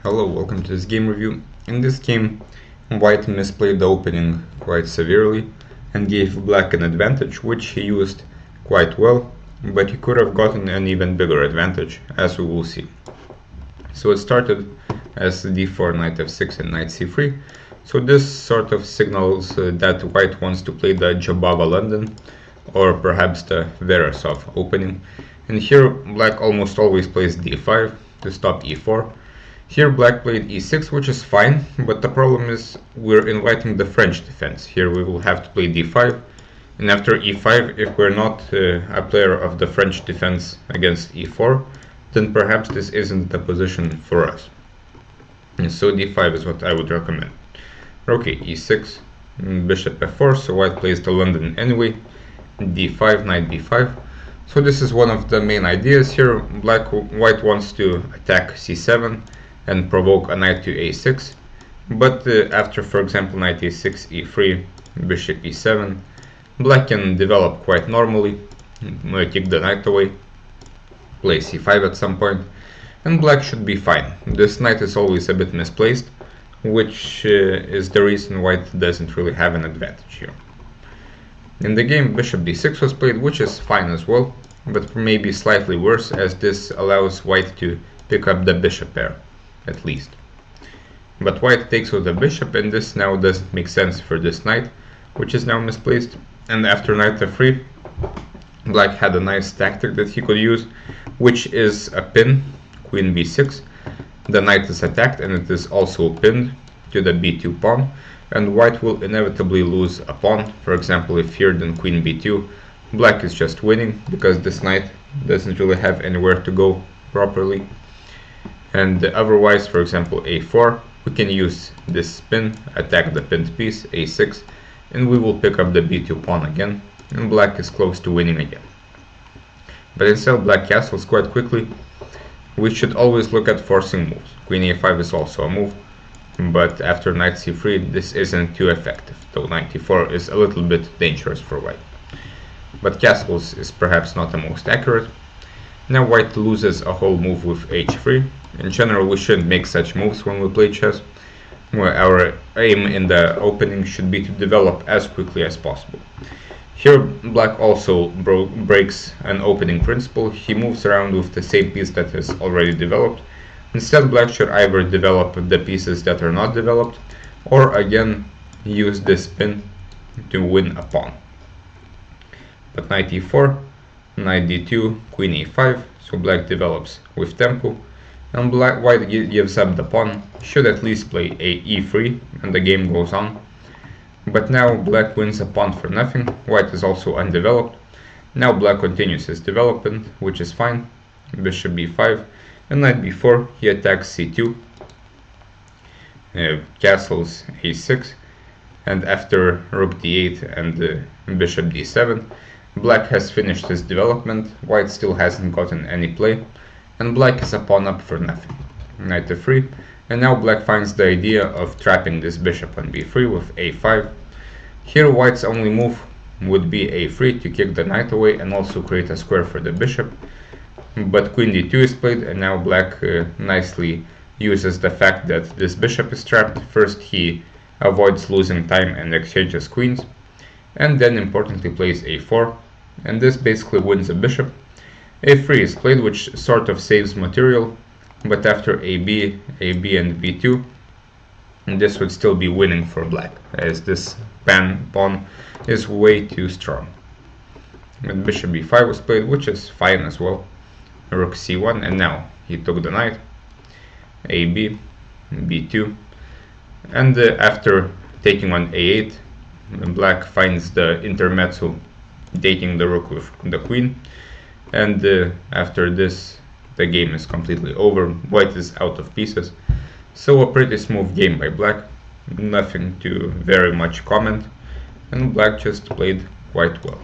Hello, welcome to this game review. In this game, white misplayed the opening quite severely and gave black an advantage, which he used quite well, but he could have gotten an even bigger advantage, as we will see. So it started as d4, knight f6 and knight c3. So this sort of signals that white wants to play the Jobava London or perhaps the Verasov opening. And here black almost always plays d5 to stop e4. Here black played e6, which is fine, but the problem is we're inviting the French defense. Here we will have to play d5, and after e5, if we're not a player of the French defense against e4, then perhaps this isn't the position for us. And so d5 is what I would recommend. Okay, e6, bishop f4, so white plays the London anyway, d5, knight b5. So this is one of the main ideas here. White wants to attack c7 and provoke a knight to a6, but after, for example, knight a6, e3, bishop e7, black can develop quite normally, kick the knight away, play c5 at some point, and black should be fine. This knight is always a bit misplaced, which is the reason white doesn't really have an advantage here. In the game, bishop d6 was played, which is fine as well, but maybe slightly worse, as this allows white to pick up the bishop pair, at least. But white takes with the bishop, and this now doesn't make sense for this knight, which is now misplaced. And after knight f3, black had a nice tactic that he could use, which is a pin, queen b6. The knight is attacked, and it is also pinned to the b2 pawn, and white will inevitably lose a pawn. For example, if here then queen b2, black is just winning because this knight doesn't really have anywhere to go properly. And otherwise, for example, a4, we can use this pin, attack the pinned piece, a6, and we will pick up the b2 pawn again, and black is close to winning again. But instead black castles quite quickly. We should always look at forcing moves. Queen a5 is also a move, but after knight c3 this isn't too effective, though knight e4 is a little bit dangerous for white. But castles is perhaps not the most accurate. Now white loses a whole move with h3. In general, we shouldn't make such moves when we play chess. Our aim in the opening should be to develop as quickly as possible. Here black also breaks an opening principle. He moves around with the same piece that is already developed. Instead, black should either develop the pieces that are not developed, or again use this pin to win a pawn. But knight e4, knight d2, queen e5, so black develops with tempo, and white gives up the pawn, should at least play e3, and the game goes on. But now black wins a pawn for nothing. White is also undeveloped. Now black continues his development, which is fine. Bishop b5, and knight b4, he attacks c2, castles a6, and after rook d8 and bishop d7, black has finished his development. White still hasn't gotten any play, and black is a pawn up for nothing. Knight f3, and now black finds the idea of trapping this bishop on b3 with a5. Here white's only move would be a3 to kick the knight away and also create a square for the bishop. But queen d2 is played, and now black nicely uses the fact that this bishop is trapped. First he avoids losing time and exchanges queens, and then importantly plays a4, and this basically wins a bishop. a3 is played, which sort of saves material, but after ab, and b2, this would still be winning for black, as this pawn is way too strong. And bishop b5 was played, which is fine as well. Rook c1, and now he took the knight, ab, b2, and after taking on a8, black finds the intermezzo, taking the rook with the queen, and after this the game is completely over. White is out of pieces, so a pretty smooth game by black, nothing to very much comment, and black just played quite well.